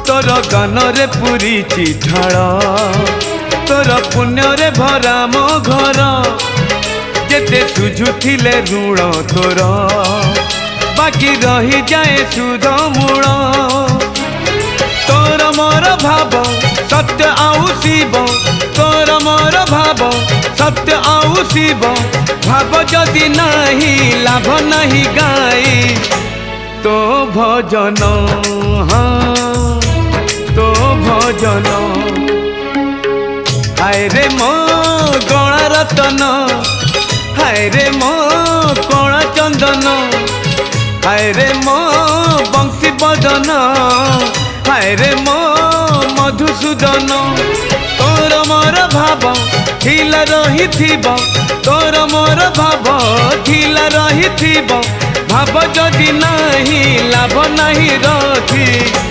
तोर गान रे पूरी ढाल तोर पुण्य रे भरा मो घर जेते सुझुथिले ऋण तोर बाकी रही जाए सुध मूल तोर मोर भाव सत्य आउ शिव तोर मोर भाव सत्य आउ शिव भाव जदि नहीं लाभ नहीं गाई तो भजन हाँ तो भजन हाय रे मो गणा रतन हाय रे मो कणा चंदन हाय रे मो बंशी बदन हाय रे मो मधुसूदन तोर मोर भाव ढिला रही तोर मोर भाव ढिला रही भाव जदि नहीं लाभ नहीं रथी